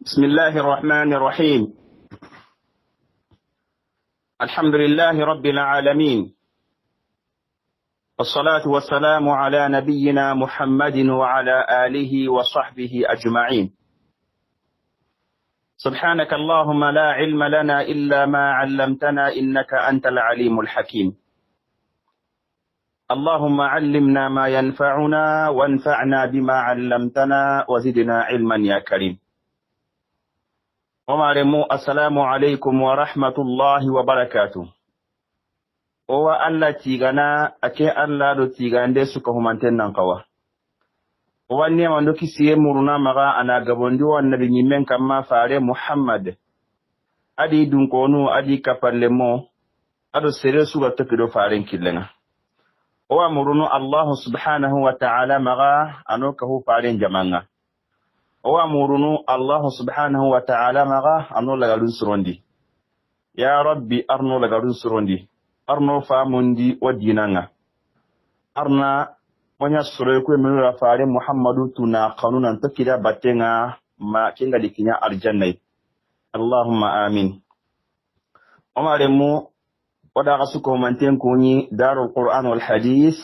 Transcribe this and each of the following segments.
بسم الله الرحمن الرحيم. الحمد لله رب العالمين، والصلاة والسلام على نبينا محمد وعلى آله وصحبه أجمعين. سبحانك اللهم لا علم لنا إلا ما علمتنا إنك أنت العليم الحكيم. اللهم علمنا ما ينفعنا وانفعنا بما علمتنا وزدنا علما يا كريم. ومعلمو السلام عليكم ورحمة الله وبركاته. Owa Allah tigana ake Allah do tigande suka humanten nan kawa. Owa ne wando kisiye muruna maga ana gabondi wa nabi nyimen kama fare Muhammad. Adi dunkonu adi kapallemo ado sere suga tokido faren killenga. Owa murunu Allah subhanahu wa ta'ala maga anoka hu faren jamanga. Owa murunu Allah subhanahu wa ta'ala maga anu lagalun surondi. Ya Rabbi arno lagalun surondi. Arno famundi wa dinanga. Arna wanya sure ku emenu fare Muhammadu tuna qanunan takida batenga ma kinga dikinya aljannai. Allahumma amin. Omaremu wada gasuko manten kuni darul Qur'an wal hadith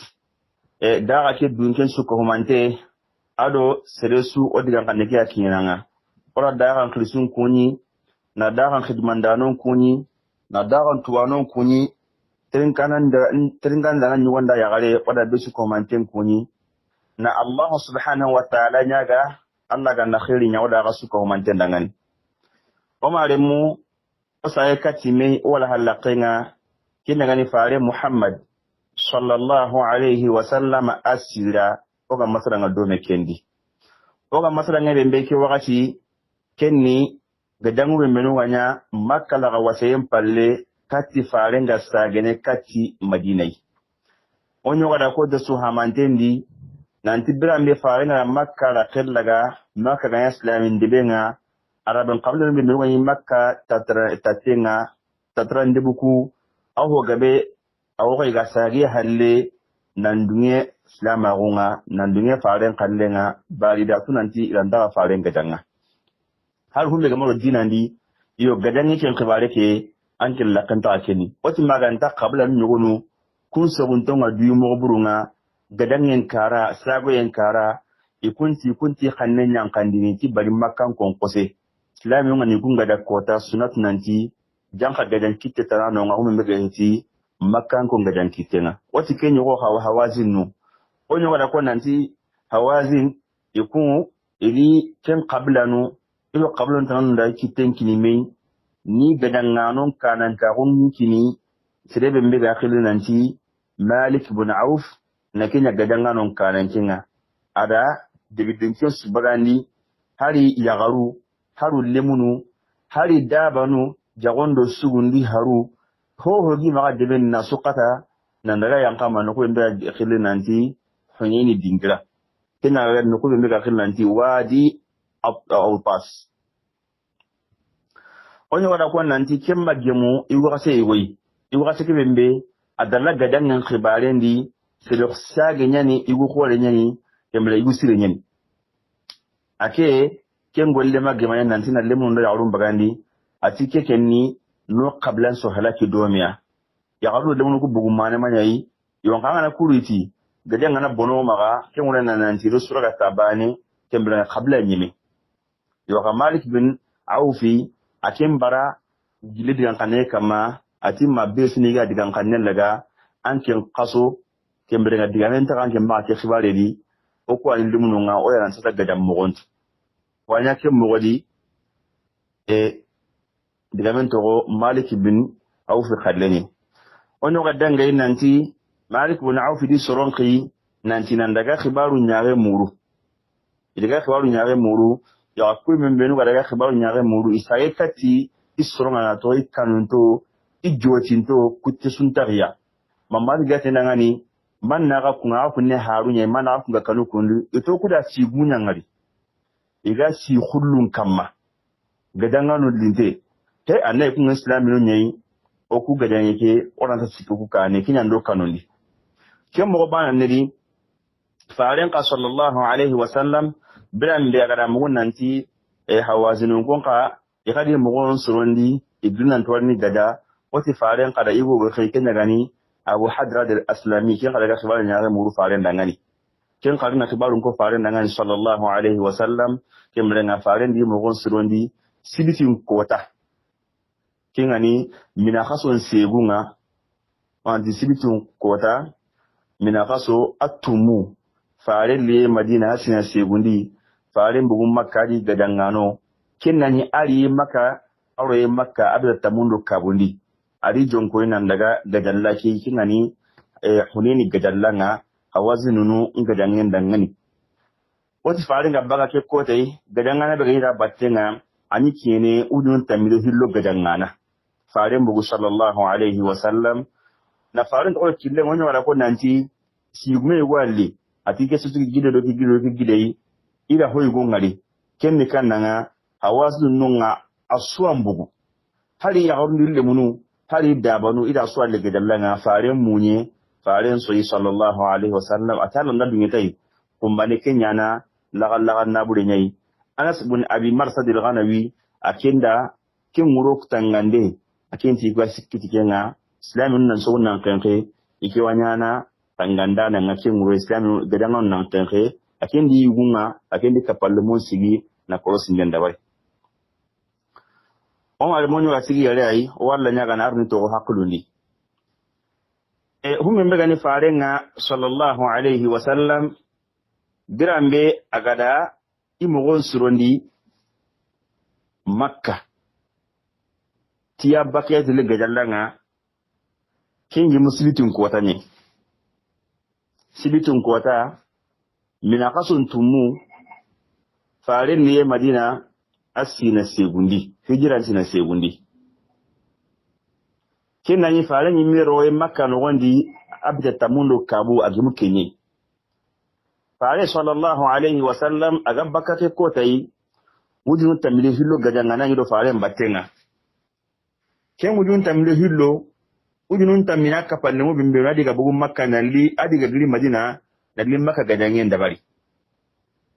daga ke dunken suko mante ado seresu odigan kaneke akinanga. Ora daga krisun kuni na daga khidmandanon kuni na daga tuwanon kuni teringan da nan wanda ya gare wada bisu komanten kuni na Allah subhanahu wa ta'ala nyaga Allah ga na khairin ya wada gasu komanten dangan o mare mu osaye katime wala halaqinga kinga ngani fare Muhammad sallallahu alaihi wa sallam asira o ga masara ngado me kendi o ga masara ngabe mbeke wakati kenni ga dangu be menu wanya makala ga wasayen palle kati farenga sagene kati madinai onyo gada ko da su hamantendi nanti birambe farenga makka la kellaga makka ga islamin dibenga araban qabla min ngi makka tatra ndibuku aho gabe awo ga sagi halle nandunye islama gunga nandunye faren kallenga balida tunanti iranda farenga danga har humbe ga maro dinandi yo gadangi ken khibare ke ankel la kanta akeni wati maganta qabla nyugunu kun sabuntonga duyu mogburunga gadangen kara sago yen kara kunti khannen yankandini ti bari makkan kon kose islami ngani kun gada kota sunat nanti janka gadan kitte tarano nga umme megenti makkan kon gadan kitena wati kenyo go hawazin no onyo gada ko nanti hawazin ili ken qabla no ilo qabla tan da kitten kinime ni gadanganon kanan kahun kini sirebe mbega akhilu nanti Malik ibn Auf na kenya gadanganon kanan kinga ada debidinkin subagandi hari yagaru haru lemunu hari dabanu jagondo sugundi haru hogi maga deben na sukata nandaga yankama no ko mbega akhilu nanti hunyini dingira kena no ko mbega akhilu nanti wadi al-Pas. Onyo wada kwa nanti kemma gemu iwakase iwi iwakase kibembe adala gadangan khibarendi selo sage nyani igu khore nyani kemla igu sire nyani ake kengolle magema nanti na lemu ndo yarum bagandi atike kenni no qablan so halaki domiya ya garu lemu ko bugumane manyai yon kanga na kuriti gadangan na bono maga kengona nanti rusura ga tabani kemla qabla nyimi yo ka Malik bin Aufi akin bara gile digan kanne kama ati mabbe suniga digan kanne laga ankin qaso kembre ga digan ta kan ma ke khibare di o ko an lumunu nga o yaran sa gadam mogonti wanya ke mogodi digan to Malik bin Auf khallani ono ga dangay nanti Malik bin Auf di soronki nanti nan daga khibaru nyaare muru diga khibaru nyaare muru ya ku men benu ga khibaru nyaare muru isaye kati isronga na to ikanunto ijotinto kutte suntariya mamma diga tenangani man na ga kunga kunne harunya man na kunga kanu kundu ito kuda sigunya ngari iga si khullun kamma gadanganu linte te anay kun islamino nyai o ku gadan yake oranta siku ka ne kinya ndo kanundi kem mo bana nedi faren ka sallallahu alaihi wasallam biran da ga mun nanti hawazinun kon ka ikadi mogon surondi ibdunan twarni gada wati faren kada igo go kai kenya gani abu hadrad al-aslami kin kada ga khibaran ya muru faren dangani kin kada na khibarun ko faren dangani sallallahu alaihi wasallam kin mrenga faren di mogon surondi sibitin kota kin ani mina khason segunga wandi sibitin kota mina khaso atumu faren le madina hasina segundi faren bugun makka di gadangano kin nani ari maka aure makka abda tamundo kabundi ari jonko nan daga gadallaki kin nani huneni gadallanga hawazinunu ngadangen dangani wati faren ga baga ke kotai gadangana daga ira battenga ani kene udun tamido hillo gadangana faren bugu sallallahu alaihi wasallam na faren ko kille wonyo wala ko nanti sigume walli atike sutu gido do gidei ira hoy gongari kenni kannanga hawasu nunga aswan bugu hari ya horni le munu hari dabanu ida aswan le gedallanga faren munye faren soyi sallallahu alaihi wasallam atala nadu ngitai kumbane kenyana lagal nabure nyai Anas bin Abi Marsad al-Ghanawi akinda kin muro tangande akinti kwa sikiti kenga islamin nan so nan kanke ike wanyana tanganda nan ngakin muro islamin gadangon nan kanke akindi yugunga akindi kapalle mon sigi na korosi ngenda bay on almonyo asigi yare ay walla nyaga na arni to hakulundi humme mbegani farenga sallallahu alaihi wasallam birambe agada imogon surondi makka tiya bakiyat le gajallanga kingi muslitin kota ne sibitin kota mina kasun tumu farin ne madina asina segundi hijiran sina segundi kinna ni farin yi roye makka no wandi abda tamundo kabu agimu kenye farin sallallahu alaihi wasallam aga bakate kotai wujun tamile hillo gajangana ngido farin batenga ken wujun tamile hillo wujun tamina kapalle mo bimbe radi ga bugu makka nalli adiga giri madina nalli makka gajangen dabari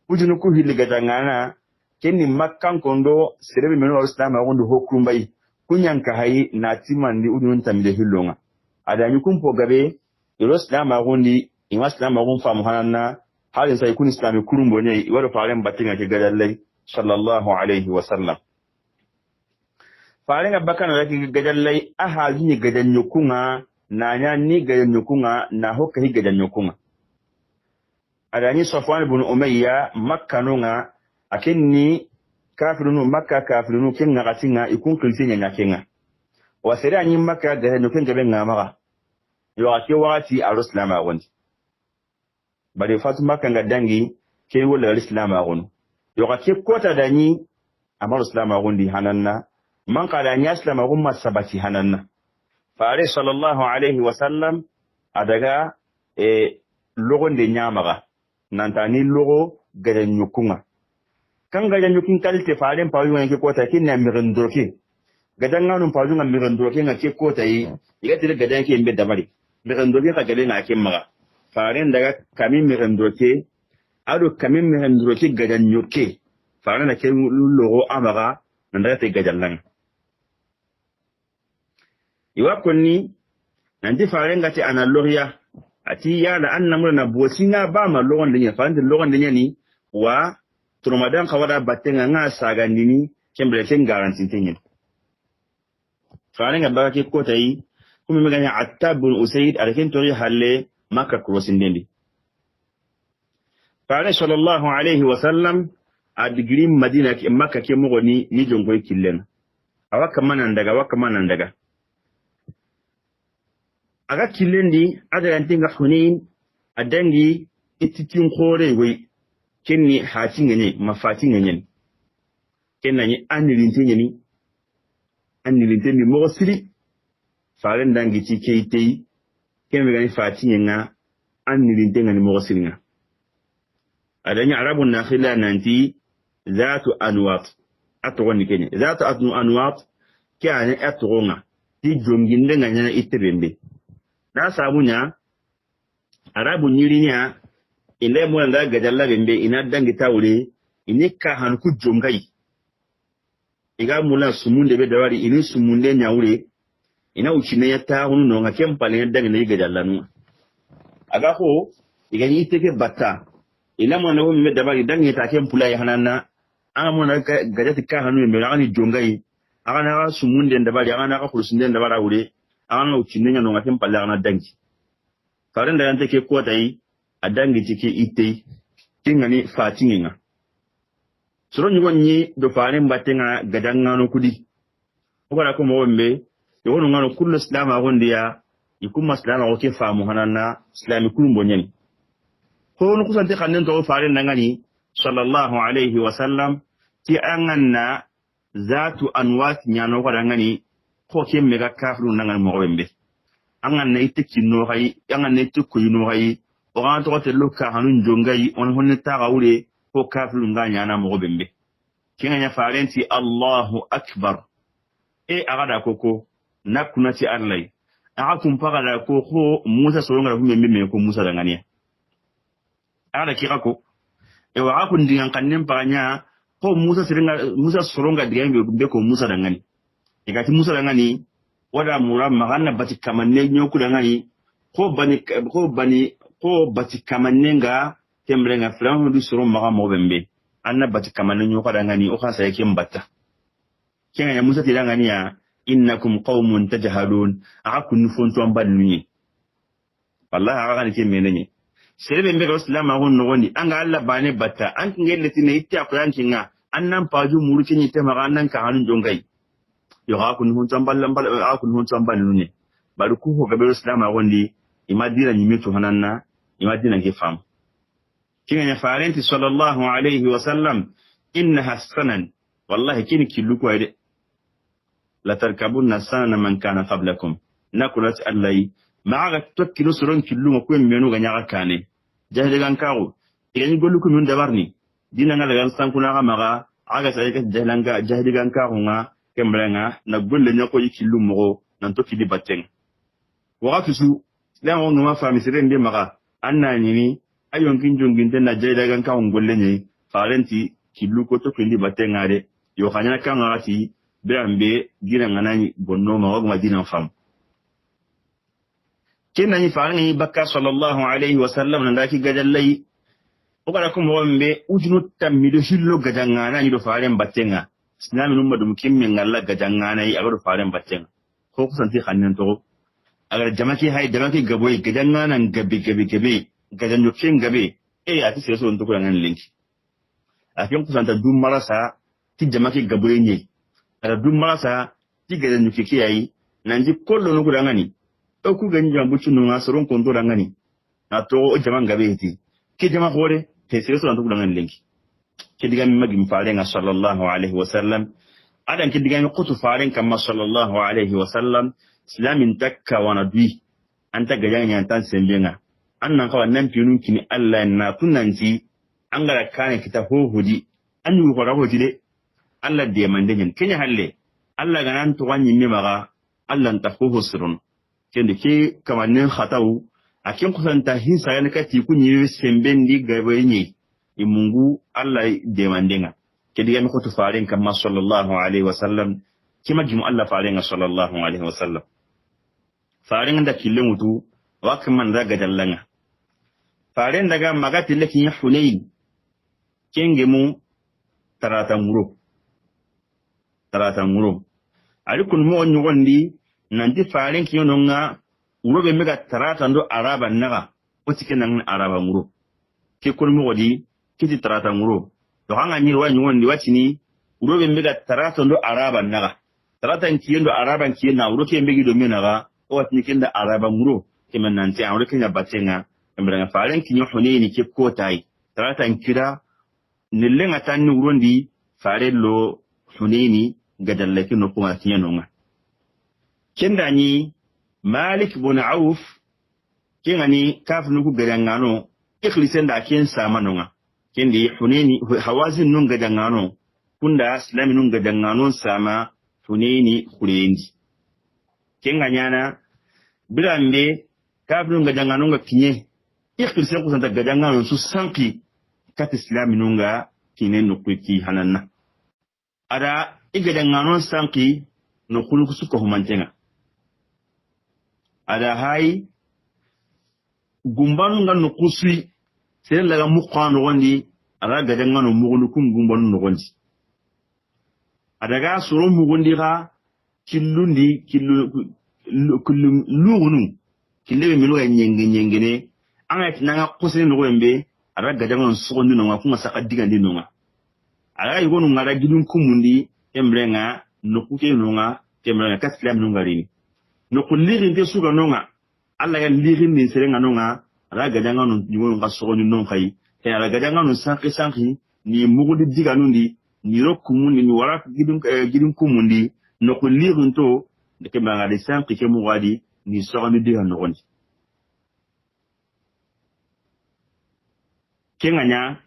wujun ku hilli gajangana kenni makkan kondo serebe meno islam agondo hokumbai kunyanka hayi na timandi wujun tamile hillonga adani kumpo gabe islam agondi islam agon famu hanana halin sai kun islami kurumbo ne wado faran batinga ke gadallai sallallahu alaihi wasallam faran abakana raki gadallai ahali ni gadanyokunga na nya ni gadanyokunga na hokka hi gadanyokunga adani Safwan ibn Umayya makkanunga akinni kafirunu makka kafirunu kinga gatinga ikun kiltinya nyakenga wasere anyi makka gadanyokun gabe ngamaga yo ake wati al-islam agondi bari Fatima kanga dangi ke wala islam agun yo ka ke kota dani amal islam agundi hananna man qala nya islam agun masabati hananna fare sallallahu alaihi wasallam adaga logo de nyamaga nantani logo gadan nyukunga kan gadan nyukin kalte fare pawu ke kota kinna mirindroke gadan nganu pawu ngam mirindroke ngake kota yi igati gadan ke mbe dabari mirindroke ka gadan ngake maga farin daga kamin mirandroke ado kamin mirandroke gadan nyoke farin da ke logo amaga nan daga te gajallan iwa konni nan di farin gati ana loriya ati ya la annamu na bosina ba ma logon dinya farin da logon dinya ni wa turmadan kawada batenga nga saga nini kembre ten garanti tinyin farin ga ba ke kotai kuma magana Attab bin Usayd alkin tori halle maka crossing dendi fare sallallahu alaihi wasallam a digiri madina ke maka ke mogoni ni jongo killen awaka manan daga aga killendi ada yantinga hunain adangi ititin khore wai kenni hatin ne mafatin ne kennani anilinteni mo siri fare ndangi ti keitei kemi gani fatinga annilintenga ni mo siringa adanya arabun nakhila nanti zatu anwat atogoni kenya zatu anwat kyane atogonga ti jonginde nganya itebembe na sabunya arabu nyirinya ile mo nga gadalla bembe ina dangi tawle inika han ku jongai iga mula sumunde be dawari ini sumunde nyawure ina uchine ya ta hunu no nga kempale dangi ne gadallanu aga ko iga yiteke batta ina mo na wo me dabari dangi ta kempula ya hanana an mo na gajati ka hanu me ngani jongai aga na sumunde dabari aga na ka kursunde dabara wure aga na uchine nya no nga kempale ana dangi karen da yante ke ko tai adangi tike ite tingani fatinga soro nyugo nyi do faare mbatenga gadangano kudi ogara ko mowembe yono ngano kullu islam agondiya ikuma islam o ke faamu hanana islam kulumbo nyani ko no kusante kanen to faare nangani sallallahu alayhi wa sallam ti anganna zatu anwat nyano ko dangani ko ke mega kafru nangan mowembe anganna itikino hay anganna itikino hay o gan to te lokka hanun jongai on honne taga wure ko kafru nganya na mo bembe kinga nya farenti Allahu akbar e agada koko nakunati arlay aga kumpaga da ko Musa soronga hu membe ko Musa dangania agada kirako e wa akun dingan kannen panya ko Musa soronga digambe be ko Musa dangani igati Musa dangani wada mura magana bati kamanne nyoku dangani ko bati kamanenga tembrenga flamu du soro maga mo bembe anna bati kamanne nyoka dangani o khasa yake mbata kenga ya Musa tidangani ya innakum qaumun tajhalun akun fonto ambanni wallahi aga kan ke menenye sebe mbe islam agun no woni anga alla bane batta an ngelle tine itta ko yankinga annan paju muruki ni te maga annan ka hanun jongai yo ga kun hon tambal akun hon tambaluni bari ku ko gabe islam agun di imadina nyimitu hananna imadina ke fam kinga ya farenti sallallahu alayhi wa sallam innaha sanan wallahi kini killuko ide la tarkabunna sana man kana qablakum nakulat allai maaga tokkilo soron killu ko menu ga nyaaka kane jahde gan kawo igani gollu ko mun dabarni dina ngala gan sankuna ga maga aga sai ka jahde gan kawo nga kembrenga na golle nyako yikillu mo nan tokkili batten wakati su dan on ma fami sire ndi maga anna ni ayon kin jongin den na jahde gan kawo golle ni farenti killu ko tokkili batten ngade yo khanya kan ngati beambe gina nganani bonno ma wagma dina fam kinna ni faani bakka sallallahu alayhi wa sallam nan daki gadallai ogara ko wombe ujunu tammido hillo gadangana ni do faaren battenga islami numma dum kimmi ngalla gadangana yi agado faaren battenga ko kusanti khannen to agar jamaki gaboy gadangana gabe gadanjo ken gabe ati seso on to ko ngan linki afin kusanta dum marasa ti jamaki gaboy nyi ara dum marasa ti gadanjo kiyayi nanji kollo no kudangani o ku ganyi jambu chunu ngasoron kondo dangani na to jama gabe ti ke jama hore te seso on to ko dangan linki ke diga mi magim faare nga sallallahu alaihi wasallam adan ke diga mi qutu faare kama sallallahu alaihi wasallam islamin takka wana dui anta gajanya tan sembenga annan kawa nan pinun kini Allah na tunanci an gara kane kita hohudi an yi ko raho de Allah de mandenyen kenya halle Allah ga nan to wanyi mi maga Allah ta hoho sirun kende ke kamanin khatau akin kusanta hinsa yana kati kunyi sembendi gabenyi imungu Allah de mandenga ke diga mi kutu faaren kama sallallahu alaihi wasallam kima gimu Allah faaren sallallahu alaihi wasallam faaren da kille mutu wakman daga dallanga faaren daga magati lakin ya hunayn kenge mu tarata muro alikun mo onyu gondi nanti faaren kiyono nga urobe mega tarata ndo araba naga otike nan araba muro ke kun mo godi kiti tarata muro to hanga ni wa nyu gondi watini urobe mega tarata ndo araba naga tarata nkiyendo araba nkiyena uroke mbegi do menaga o watini kenda araba muro kemen nanti an uroke nya batenga mbanga faaren kinyo hunayni ke kotai tarata nkira nillenga tanni urondi farello hunayni gadallaki no kuma kiyanonga kenda ni Malik ibn Auf kengani kafnu ku gadangano ikhlisen da ken samanonga kendi hunayni hawazin nun gadangano kunda islami nun gadangano sama hunayni khurendi kenganyana birambe kafnu gadangano nga kinye ikhlisen ku santa gadangano su sanki kat islami nun ga kinen no kuki hananna ada igada ngano sanki no khuluku suko humantenga ada hay gumbanu ngano kusui sere laga muqano wandi ala gada ngano mugunu kum gumbanu no gondi adaga soro mugundi ga killundi kullum lugunu killebe milo ya nyengene anga tinanga kusini no wembe ala gada ngano sugondi no ngakunga saka digandi no nga ala yigonu ngara gidun kumundi emrenga no kuke no nga temrenga kaslam no ngarini no kullirin te suga no nga alla ya lirin ni serenga no nga ala gada ngano yigonu nga sugondi no kai te ala gada ngano sanki ni mugudi diganundi ni rokumundi ni wara gidun kumundi no kullirin to de ke manga de sanki ke mugadi ni sugondi diganu gondi kenganya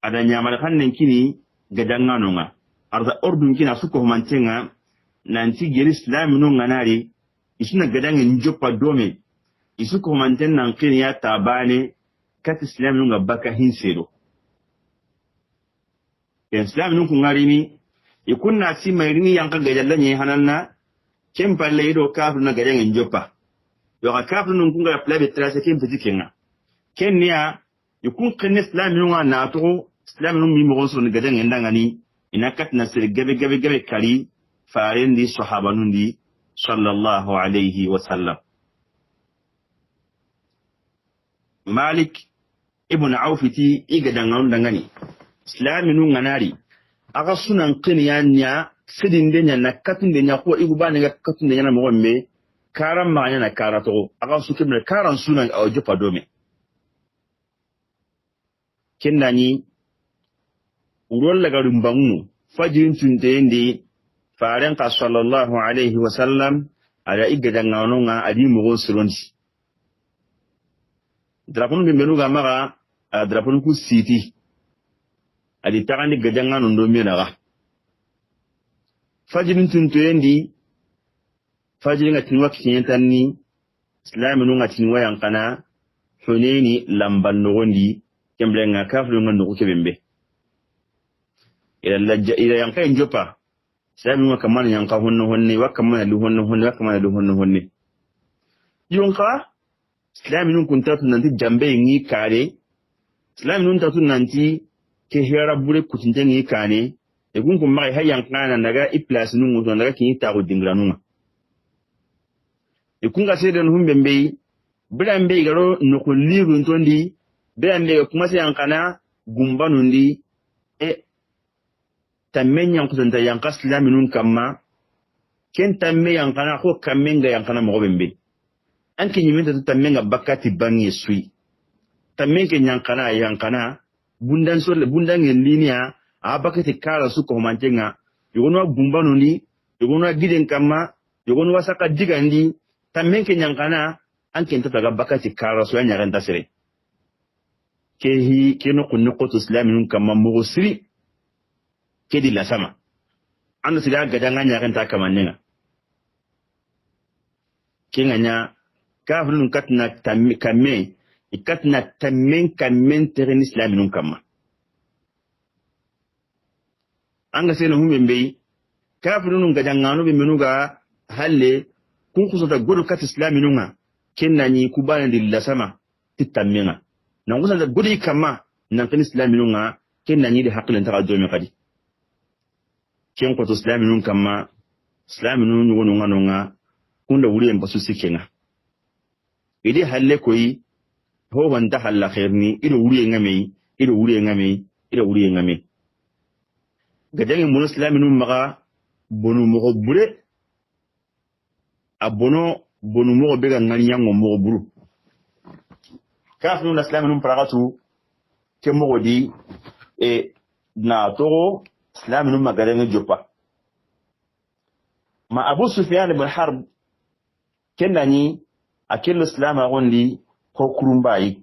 ada nyamala kannen kini gadanga nonga arda ordun kina suko mantenga nanti geri islam nonga nari isuna gadanga njopa dome isuko manten nan kini ya tabane kat islam nonga baka hinsero islam nonga ngarini ikunna si mayrini yanka gadalla nyi hananna kempalle ido kafru na gadanga njopa yo kafru nonga plabe trase kempeti kenga kenya ikun kenne islam nonga na to islam num mi mo so ni gadan ndangani ina katna sir gabe kali farendi sahaba nundi sallallahu alayhi wa sallam malik ibn aufiti igadan ndangani islam num nganari aga sunan qiniya nya sidin denya na katun denya ko igubane ga katun denya na mo gombe karam ma nya na karato aga sukibne karan sunan aw jopa dome kendani urol laga rumbangu fajirin tuntendi faren ka sallallahu alaihi wasallam ala igada nganonga adi mugo suronti drapon be menuga maga drapon ku siti adi tagandi gadanga ndo menaga fajirin tuntendi fajirin atinwa kinyantanni islamu nunga tinwa yankana hunaini lamban nogondi kemblenga kaflu ngando ko kebembe ila yanka njopa sabi mo kamana yanka honne wakamana lu honne yonka islami nun kuntatu nanti jambe ngi kare islami nun tatu nanti ke hera bure kutinte ngi kane e gunko mai hayanka na daga iplasi nun ngudo daga kin ta ko dingranuma e kunga seden humbembe bilambe garo no ko liru ntondi bilambe kuma se yankana gumba nundi e tamen yankutanta yanka islami nun kamma ken tamme yankana ko kamenga yankana mo bembe anke nyimenta tamenga bakati bangi sui tamen ke yankana bundan linia a bakati kala su ko mantenga yogonwa gumba nundi yogonwa giden kamma yogonwa saka digandi tamen ke yankana anke ntata bakati kala su nya renta sere kehi keno kunno ko islami nun kamma mo siri kedi la sama ando sida gadanga nya kan ta kamanninga kinganya kafrun katna tammi kamme ikatna tammen tere ni islam nun kamma anga seno humbe kafrun gadanga no be menuga halle kun kusota godo kat islam nunga kennani kubana dilla sama titammenga nan kusanta godi kamma nan kan islam nunga kennani de haqqin ta do me kadi ken ko to islami nun kamma islami nun nyugo nunga kunda wuri en basu sikenga idi halle koyi ho wanda halla khairni ido wuri ngame gadangi mun islami nun maga bonu mo bure abono bonu mo be ga ngani yango mo buru kafnu islami nun paragatu ke mo di e na to islam nun magarenga jopa ma abu sufyan ibn harb kenani akil islam agondi ko kurumbai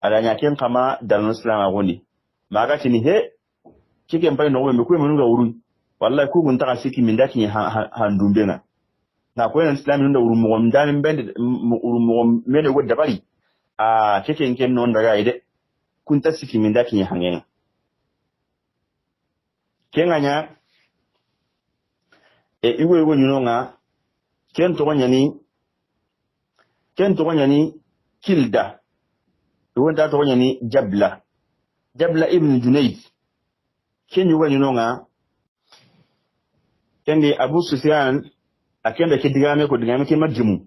alanya ken kama dal islam agondi maga tini he kike mpai no me ko menunga uru wallahi ku gun taka siki min daki handumbenga na ko islam nun da uru mo mdan bende uru mo mene go dabari a kike ken non daga ide kun ta siki min daki hangenga kenganya iwe nyinonga ken to nyani kilda wonta to nyani jabla ibn junayd ken yuwe nyinonga kendi abu sufyan akenda kidigame ko digame ke majmu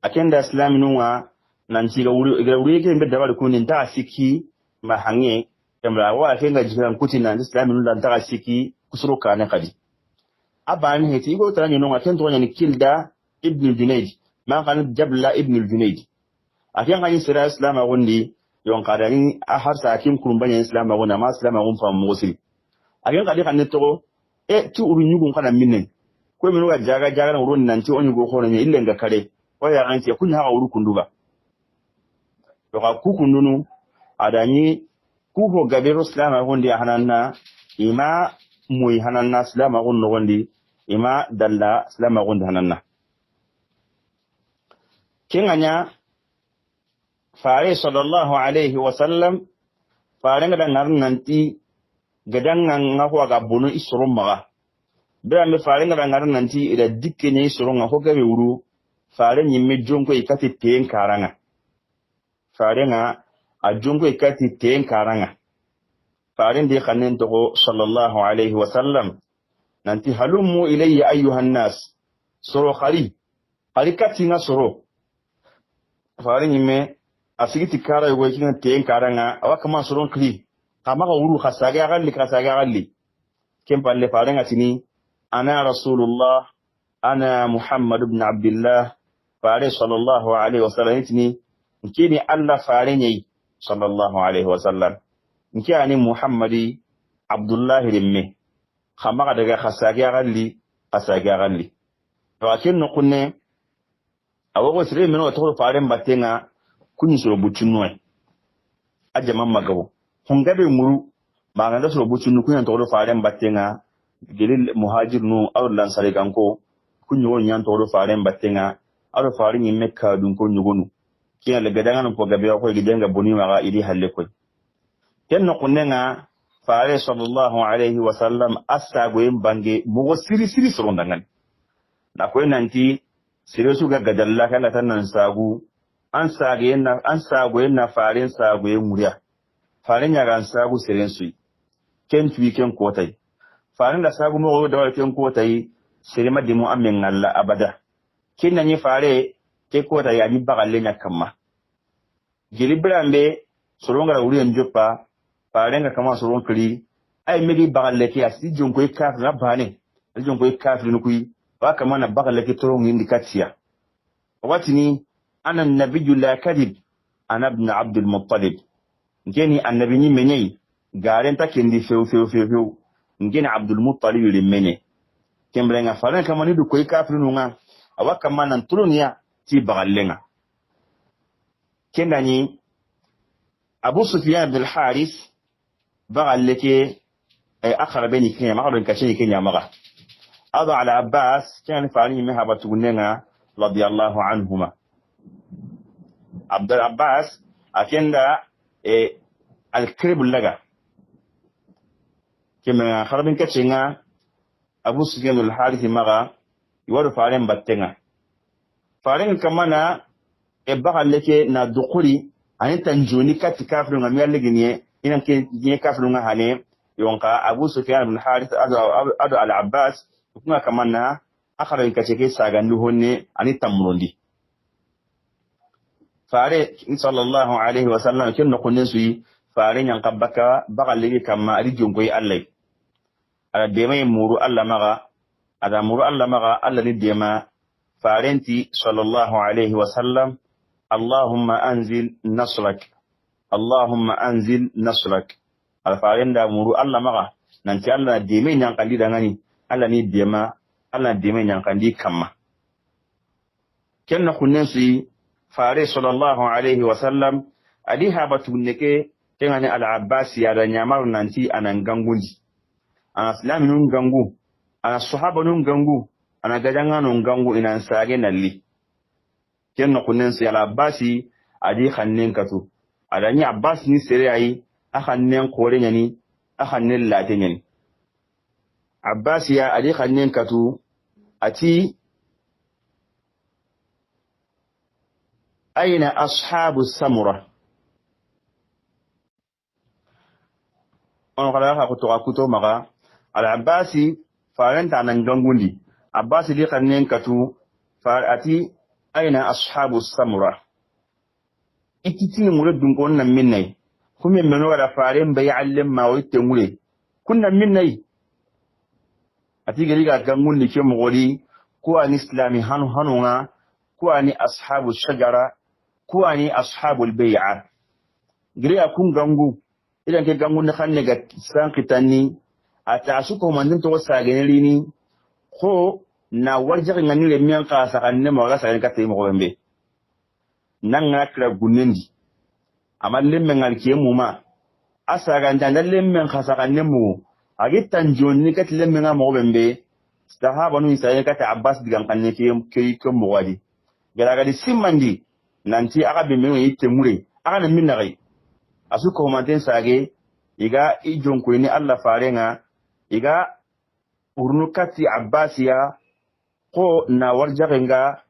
akenda islam nunwa nanti ga wuri ke mbedda wal kunin ta siki mahange kamra wa kenga jiran kutina islam nunwa ta siki kusuro kana kadi abani heti go tara nyinonga ken to nyani kilda ibn junayd ma kan jabla ibn junayd akan kan sira islam agundi yon kadani a harsa akim kurumbanya islam aguna ma islam agun fam musil akan kadi kan to tu uru nyugun kana minen ko minu ga jaga na urun nan ti onyu go ko ne illen ga kare ko ya an ce kun ha uru kunduga to ka ku kundunu adani ku ho gabe islam agundi hananna ima muy hananna islam agun no gondi ima dalla islam agundi hananna kinganya fare sallallahu alaihi wasallam fare ga nanti gadangan ngako ga bono isoro maga bra me fare ga nanti ida dikke ne isoro ngako ga wuru fare nyimme jonko ikati ten karanga fare nga a jonko ikati ten karanga fare ndi khanen to sallallahu alaihi wasallam nanti halumu ilayya ayyuhan nas soro khari kati nga soro fare nyimme asigiti kara yogo kina ten karanga awaka ma soron kli kama ga wuru khasaga galli kempalle farenga tini ana rasulullah ana muhammad ibn abdullah fare sallallahu alaihi wasallam tini nkini alla farenyi sallallahu alaihi wasallam nkani muhammadi abdullah limme kama ga daga khasaga galli to akin no kunne awogo sire meno to faren batenga kunyi soro butunwe ajaman magabo hungabe muru maganda soro butunu kunya to faren batenga gelil muhajir nu aw lan sare kanko kunyi won nyan to faren batenga aw farin yin mekka dun ko nyugonu kiya le gadanga ko gabe ko gidenga boni maga idi halle ko kenno kunnenga fare sallallahu alaihi wasallam asago yin bange mugo siri soro dangan na ko nanti sire su ga gadalla kala tan sagu an sago na farin sago yin muriya farin ya ran sago siren su ken tuwi ken kotai farin da sago mo da ken kotai sire madimu amin Allah abada kin nan yi fare ke kotai ya ni bagalle nya kamma gilibrambe soronga la uri njopa farin ga kama soron kri ai megi bagalle ke asi jonko ka rabane jonko ka finu kui wa kama na bagalle ke toron indi katia watini أنا النبي لا كذب أنا ابن عبد المطلب نجيني النبي مني قارن تكندي فيو نجيني عبد المطلب لمني كم بلغنا فلان كما ندو كوي كافرنا أو كما ننطلنيا تي بغلنا كنني أبو سفيان بن الحارث بغلك أخر بيني كنيا مغرب كشيني كنيا مغا أضع على عباس كان فعلي مهبة وننا رضي الله عنهما عبد العباس أكيندا الكريب اللغة كما خربين كتشينا أبو سفيان الحارث مغا يوارو فارين باتنا فارين كمانا إبقى لك ندخولي أن تنجوني كاتي كافرون أمير لغنية إنان كي كافرون هاني يونقى أبو سفيان الحارث أدو العباس وكما كمانا أخرين كتشيكي ساغنوهوني أني تمروندي fare sallallahu alaihi wasallam kin no kunin suyi fare nyan kabaka bagalli kama rijun koy Allah ala dema muru Allah maga ada muru Allah maga Allah ni dema farenti sallallahu alaihi wasallam Allahumma anzil nasrak al farenda muru Allah maga nanti Allah dema nyan kandi dangani Allah ni dema Allah dema nyan kandi kama kin no kunin suyi fare sallallahu alaihi wasallam adi habatu neke tengane al-abbas ya da nyamar nanti anan gangundi ana islaminun gangu ana sahabanun gangu ana gajanganun gangu inan sage nalli kenno kunen si al-abbasi adi khannen katu adani abbas ni sere ayi akhannen kore nyani akhannen late nyani abbasiya adi khannen katu ati aina ashabu samura on kala ka kuto maga al abbasi faranta nan gangundi abbasi di khannen katu ati aina ashabu samura ikiti mure dungon nan minnai kuma meno da faren bai allim ma wite mure kunnan minnai ati gari ga gangun ni ke mugori ko ani islami hanunga ko ani ashabu shajara ko ani ashabul bai'a gari akun gangu idan ke gangun na kanne ga san kitani ata su ko mandin to sagene rini ko na warja ngani le miyan ka sakanne mo ga sagene ka tayi mo bembe nan na kira gunendi amma lemmen alke mu ma asaga ndanda lemmen khasakanne mu agitan jonni kat lemmen ga mo bembe sahaba nu isaye kat abbas digan kanne ke mo wadi gara ga simandi nanti aga be men yitte mure aga na minna gai asu ko manten sage iga ijon ko ni Allah farenga iga urnu kati abbasiya ko na warjagenga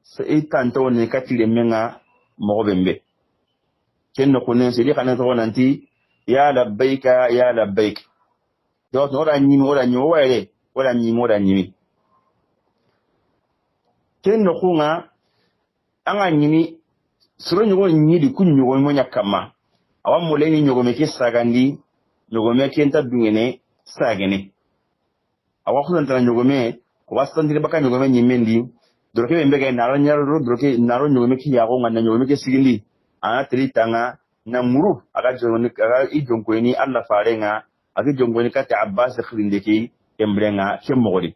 sai tanto ne katile menga mo bembe kenno kunen sidi kana to nanti ya labbaik do no da nyimi wala nyi wale wala nyimi wala nyimi kenno kunga anga nyimi suro nyugo nyidi kunyugo mo nyakama awam moleni nyugo meke sagandi nyugo meke enta dungene sagene awa khuzantana nyugo me ko wasandire baka nyugo me nyimendi doroke bembe ga naro nyaro doroke naro nyugo meke yago ngana nyugo meke sigindi ana tritanga na muru aga joni aga ijonko ni Allah farenga aga jongo ni kata abbas khirindeki embrenga kemogodi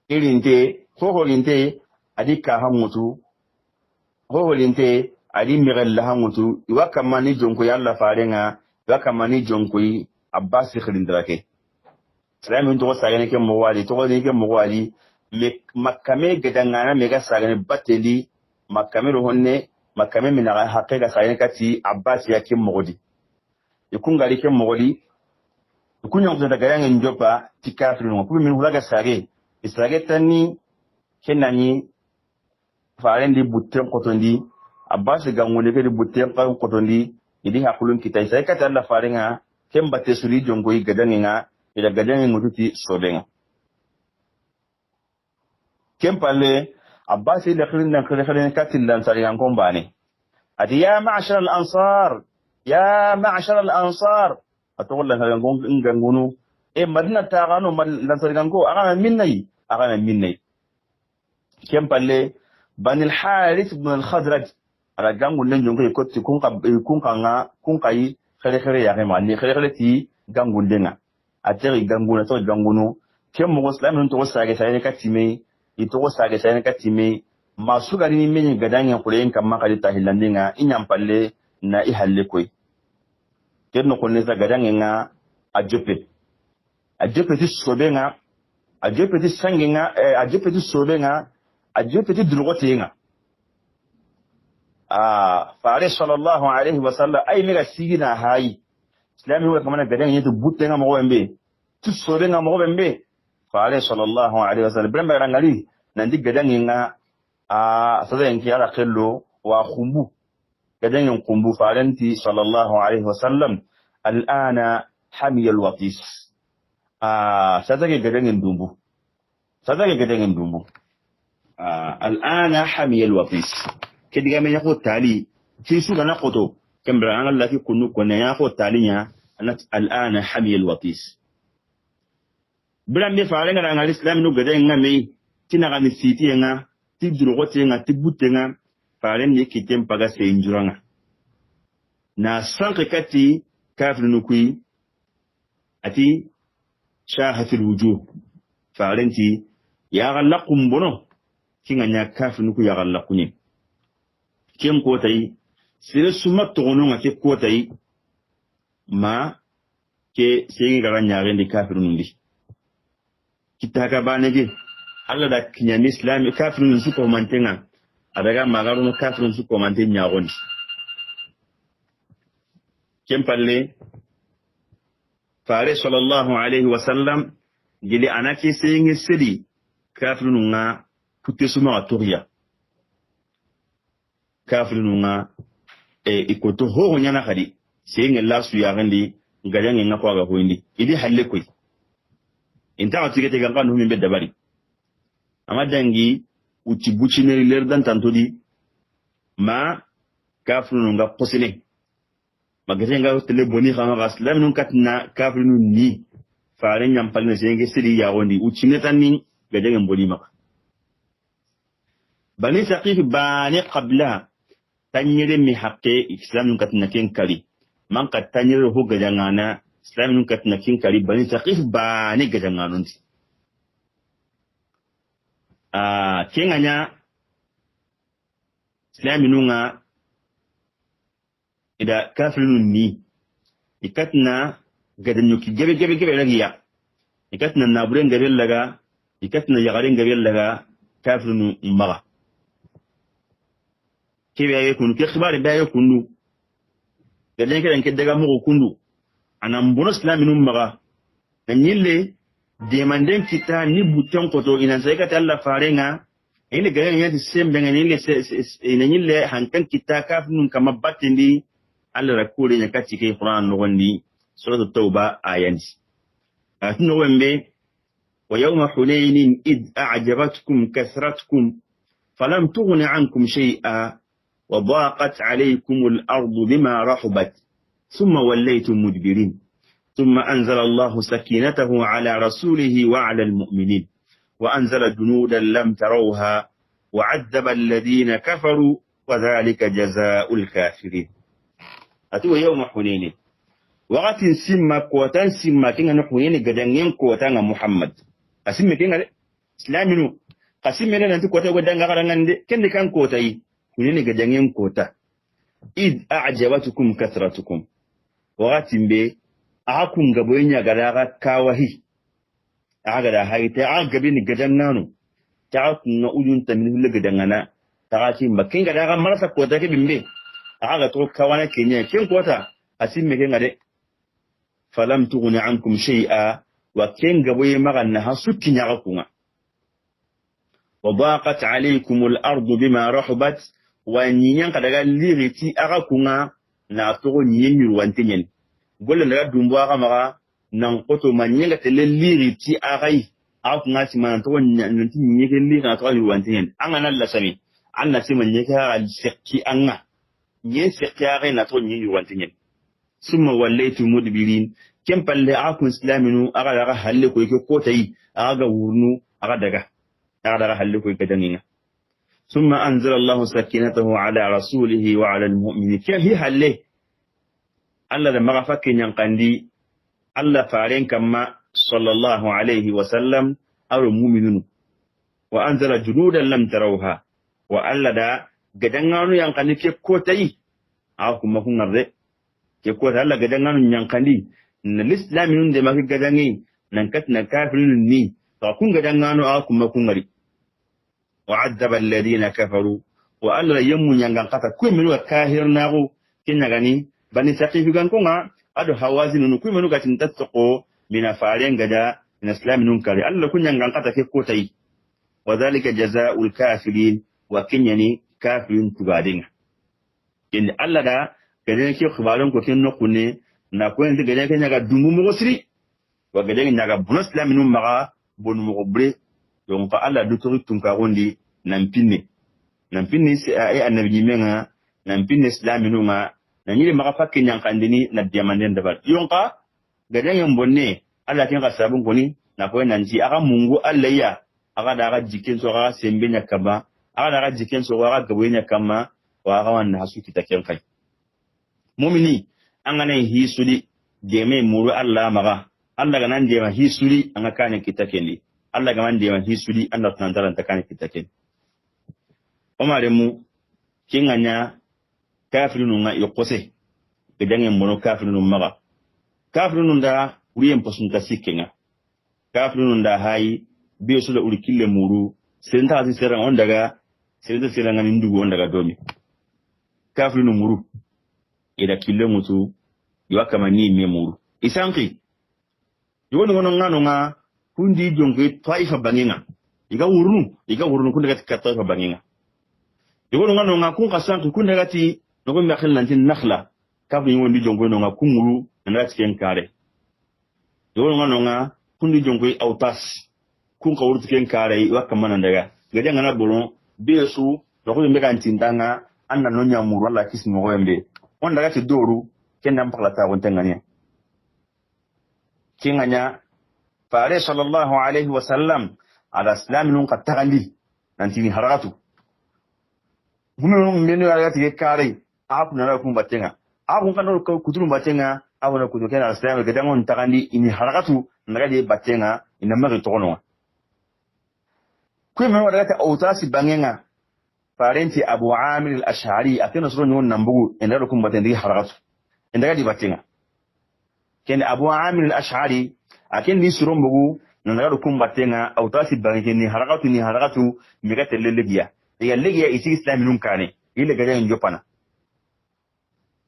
irinte hoholinte adika hamutu hoholinte adi mirella hamutu iwaka mani jonko ya Allah farenga iwaka mani jonko yi abbas khirindake salamin to sagane kemogwali to ni kemogwali makame gedangana mega sagane bateli makame honne makame mina hakika sayene kati abbas ya kim mogodi ikungali kim mogodi ikunya ko daga yang njopa tikafri no ko min hulaga sage isage tani kenani farendi butten kotondi abbas ga ngone ke butten kan kotondi idi hakulun kitai sai kata Allah farenga kembate suri jongo yi gadanga ida gadanga ngututi sodenga kempalle abbas ila khirin katil lan sariyan kombane ati ya ma'shar al-ansar atogol lan sariyan gon ngangunu madina tagano lan sariyan go aga minnai kempalle banil harith ibn al-khadraj ala gangun len jongo ko ti kun kai khere ya ke mani khere ti gangun denga ateri ganguna to gangunu kemmo muslimin to sage sai ka time ito sage sai ka time masu gari ni men gadanyen kulen kan makali tahilandinga inyam palle na ihalle koy kenno ko ne za gadanyen nga ajope ti sobenga ajope ti sangenga ajope ti sobenga ajope ti durogotenga faare sallallahu alaihi wasallam ay mega sigina hayi islami wa kamana gadanyen to buttenga mo wembe ti sobenga mo wembe faare sallallahu alaihi wasallam bremba rangali nandi gadanyen nga sada yanki ala kello wa khumbu gadanyen khumbu faranti sallallahu alaihi wasallam al'ana hamiya alwatis sada ke gadanyen dumbu al'ana hamiya alwatis kediga me yako tali ci su gana koto kembra an Allah ki kunu ko ne yako tali nya anat al'ana hamiya alwatis bilambe faare ngara ngal islam no gadanyen ngame tinaga ni siti nga ti durogote nga ti butenga faare ni kitem paga se injuranga na sanke kati kafir nukui ati shahatul wujuh faarenti ya gallaqum bono kinga nya kafir nukui ya gallaquni kem ko tay sire suma tono nga ke ko tay ma ke segi gara nyaare ndi kafir nundi kitaka banege Allah da kinyami islami kafirun su ko mantenga adaga magarun kafirun su ko manten nyaagoni kempalle fare sallallahu alaihi wasallam gili anaki seyingi sedi kafirinu nga putte suma atoria kafirinu nga ikoto ho nyana khadi seyingi lasu ya gandi ngajangi nga kwa ga hoindi idi halle koy inta atigete ganga no mimbe dabari amadangi uti buchineri lerdan tantodi ma kafirinu nga posene magate nga tele boni khama gaslam nun katna kafirinu ni fare nyampal ne seyingi sedi ya gondi uti netani gajangi boni maka bani saqif bani qabla tanyere mi haqqe islam nun katna ken kali man ka tanyere ho gajangana islam nun katna ken kali bani saqif bani gajanganundi kenganya islam nunga ida kafirun ni ikatna gadanyuki gebe lagiya ikatna naburen gabe laga ikatna yagaren gabe laga kafirun maga kebe aye kunu ke khibari ba aye kunu gaden ke danke daga mo kundu anam bono islaminum maga nanyille demanden kita ni buton koto ina sai ka Allah farenga ina gaden yati sembe ngani nanyille hankan kita kafirun kama batindi Allah rakuri nya kati ke Qur'an no gondi suratul tauba ayati atno wembe wa yawma hunainin id a'jabatkum kasratkum falam tughni ankum shay'a وضاقت عليكم الأرض بما رحبت ثم وليتم مدبرين ثم أنزل الله سكينته على رسوله وعلى المؤمنين وأنزل جنودا لم تروها وعذب الذين كفروا وذلك جزاء الكافرين أتوا يوم حنين وقت سمى قوتان سمى كنا نحنين قدنين قوتان محمد أسمى كنا إسلامنا قسمى لنا أنت قوتان قدنين غرنان كن كان قوتاي kunene gajangen kota id a'jabatukum kathratukum wagatimbe akun gaboynya gadaga kawahi aga da haita aga bin gadannano ta kunna ujun tamin hulle gadangana ta ci makin gadaga marasa kota ke bimbe aga to kawana kenya ken kota asimme ken gade falam tughni ankum shay'a wa ken gaboye maganna hasuki nyaga kunga وضاقت عليكم الأرض بما رحبت وانيان كدغا ليريتي اغا كونغا نا تو نيين يروانتين غول لا دومبو اغا مغا نان قوتو مانيان تل ليريتي اغاي اغا سيمان تو نانتي نيغي ليغا تو يروانتين اغا نالا سامي انا سيمان نيغا السكي اغا ني سكي اغا نا تو نيين يروانتين ثم وليت مدبرين كم بالله اكون اسلامنو اغا حل كو كوتاي اغا ورنو اغا دغا حل كو كدنينا ثم أنزل الله سكينته على رسوله وعلى المؤمنين كهي حله الله لما غفك ينقندي الله فارين كما صلى الله عليه وسلم أو المؤمنون وأنزل جنودا لم تروها وألا دا قدنغانو ينقندي كي كوتاي أعوكم مفهوم الرئ كي كوتا الله قدنغانو ينقندي إن الإسلام من دي ما في قدنغي ننكتنا كافرين ني فأكون قدنغانو أعوكم مفهوم الرئ وعذب الذين كفروا وألا يمون ينقطع كل منو كاهر ناغو كنغاني بني سقيف غانكونا أدو حوازن نكو منو غاتن تتقو من فارين غدا من اسلام ننكري ألا كن ينقطع كوتاي وذلك جزاء الكافرين وكنيني كافرين تغادين إن ألا دا كدين كي خبارون كو كن نكوني نكون دي غدين كنغا دومو مغسري وغدين نغا بون اسلام نمغا بون مغبري donc Allah dutori tunkarondi nampinne si ay annabi menga nampinne islaminu nga nanyire maka fakke nyankandini na diamanden dabar yonka gadangen bonne Allah ken kasabun koni na ko nanji aga mungu Allah ya aga daga jiken so aga sembe nyakaba aga daga jiken so aga gabo nyakama wa aga wan hasu kitaken kai mu'mini an ganan hisuli deme muru Allah maga Allah ganan dema hisuli an kana kitaken Allah gaman da yawan hisuli an da tunan ta kana kitaken omare mu kinganya kafirun nga yokose idan en mono kafirun maga kafirun da uriyen pasun ta sikenga kafirun da hayi biyo su da urkille muru sai ta asi seran on daga sai da seran ngani ndugo on daga domi kafirun muru ida kille mutu yiwa kama ni me muru isanki yono ngano nga kundi jonge taifa banginga iga wurnu kun daga ka taifa banginga yono ngano nga kun kasan kun daga ti no be akhil nan tin nakhla ka bi wondi jonge no nga kunguru na tiken kare yono ngano nga kundi jonge autas kun ka wurtu ken kare wa kamana daga gaja ngana bolon besu no ko be kan tindanga anna no nyamuru wala kisni mo yembe on daga ti doru ken nam pakla won tengania kinganya fare sallallahu alaihi wasallam ala islam nun qattaqandi nantini haratu gunu menu ala ti kare apu na ku batenga apu kan ko kuturu batenga apu na kutu ken ala islam ga dangon takandi ini haratu naga de batenga ina mari tokono ku menu ala ta autasi bangenga farenti abu amir al-ash'ari atena suru non nambugu enda ko batendi haratu enda di batenga ken abu amir al-ash'ari aken ni suron bugu nanaga kum batenga autasi bangi ni harakatu migate lelegiya ya legiya isi islaminun kane ile gaja njopana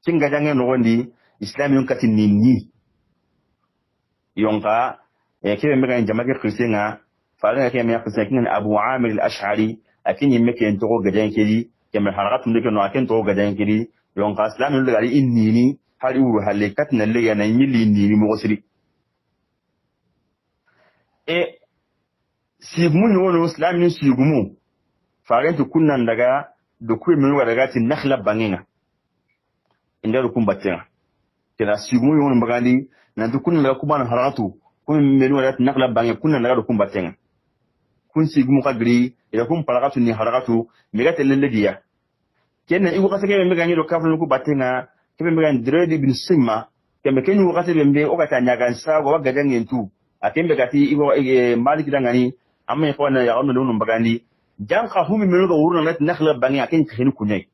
kin gaja ngen nogondi islaminun katin ni yonka kebe mega jamake kristenga fara ke me kristenga kin abu amir al-ash'ari akin yimme ken to gaja kedi kemer harakatu ndeke no aken to gaja kedi yonka islaminun gari innini hari uru halle katin legiya na nyili ni mo gosiri sigumu ni wono islam ni sigumu farentu kunnan daga do kuwe min wadaga ti nakhla banginga inda kum battenga kila sigumu wono bagandi nan to kunnan daga kubana haratu kun min wadaga ti nakhla banginga kunnan daga do kum battenga kun sigumu kadri ila kum palakatu ni harakatu migate lelegiya kenna igu kasake me ganyi do kaflu ku battenga kebe me gan dredi bin simma kebe kenyu wakati bembe okata nyaga sa go wagadangen tu atembe gati ibo maliki dangani amma ko na ya onu no bagandi janka humi meno go wurna net nakhla bangi akin khinu kunyai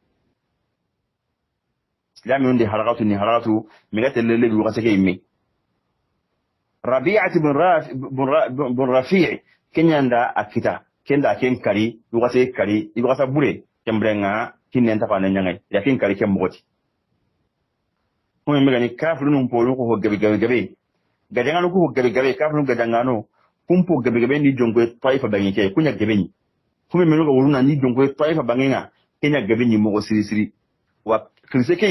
islami undi harakatu ni harakatu migate lele bi wasake immi rabi'at bin rafi' kenyanda akita kenda ken kari wasake kari wasa bure kembrenga kinnen ta fana nyangai yakin kari kemboti humi megani kafru num polu ko gabe gadangano ko gabe kafnu gadangano kumpo gabe ni jongo taifa bangike kunya gabe ni kuma meno ga wuruna ni jongo taifa bangenga kenya gabe ni mo siri wa kiriseke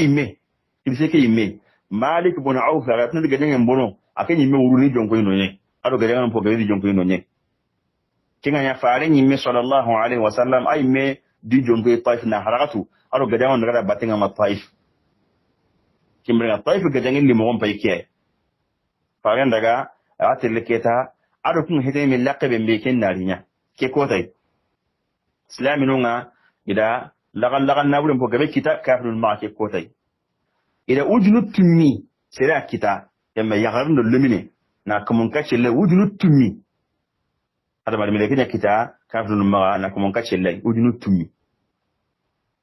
imme malik ibn auf ga tan gadanga mbono akenyi me wuru ni jongo ino nye ado gadanga po gabe ni jongo ino nye kinga ya faare ni me sallallahu alaihi wasallam ay me di jongo taifa na harakatu ado gadanga ngara batenga ma taif kimra taif gadanga ni mo gompa ikiye fagen daga atel keta ado kun hede mi laqabe be ken narinya ke kotay islaminunga ida lagal nabulum po gabe kita kafirul ma ke kotay ida ujunu tummi sera kita yamma yagarndo lumine na kamun kace le ujunu tummi ada bari mele kenya kita kafirul ma na kamun kace le ujunu tummi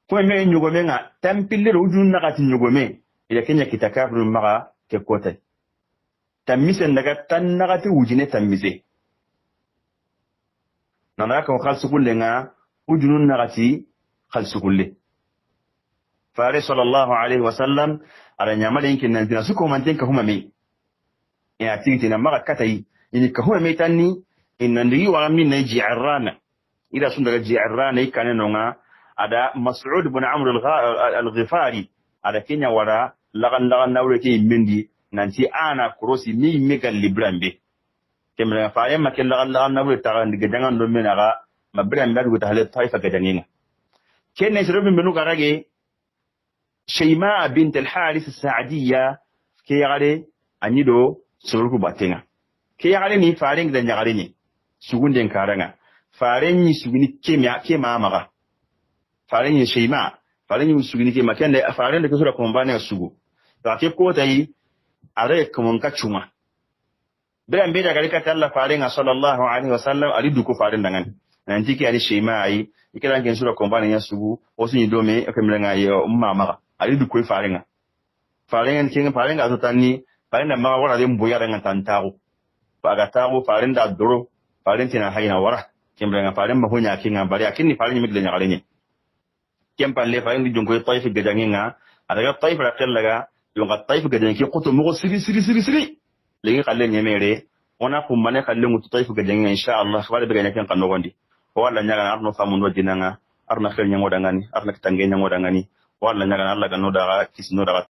ko me nyugo menga tampille ujunu nakati nyugo me ida kenya kita kafirul ma ke kotay tamise daga tan nagati wujine tamise nana ka khalsukulle nga wujunun nagati khalsukulle fare sallallahu alaihi wasallam ala nyamale yinkin nan dina suko manten ka huma me ya tigiti na maka katai ini ka huma me tanni inna ndigi wa min naji arrana ila sun daga ji arrana ikane nonga ada mas'ud ibn amr al-ghifari ada kenya wara lagan nawre ke mindi nanti ana krosi mi megal librambe kemra fa yamma kella Allah na bu ta ndiga dangan do menaga mabran da ta halat taifa gadanina kenne shirubin binu garage shayma bint al-harith as-sa'diyya ke yare anido suruku batenga ke yare ni faring da nyagare ni sugunden karanga faren ni suguni ke mamaga faren ni shayma faren ni suguni ke makende faren da kusura kombane sugu to ake ko tayi are kamun kacuma biran be daga rika talla farin sallallahu alaihi wasallam ali duko farin dangan nan tiki ali shema ai ikiran ken sura kombani ya sugu osu ni dome akamira nga yo mama ali duko farin ken farin ga tani farin da ma wara dem boya ran tantago baga tago farin da doro farin tina hayna wara kemra nga farin ma honya kin bari akinni farin mi gele nyagale ni kempalle farin di jonko taif gadanginga adaga taif ra tellaga yonga taif gadangi ki qoto mo siri legi qalle nyemere ona kum mane khalle mutu tayfu ga denga inshallah wala be ganya kan kan nogondi wala nyaga arno famundo dinanga arna khel nyango dangani arna tange nyango dangani wala nyaga Allah ga no daga kisno daga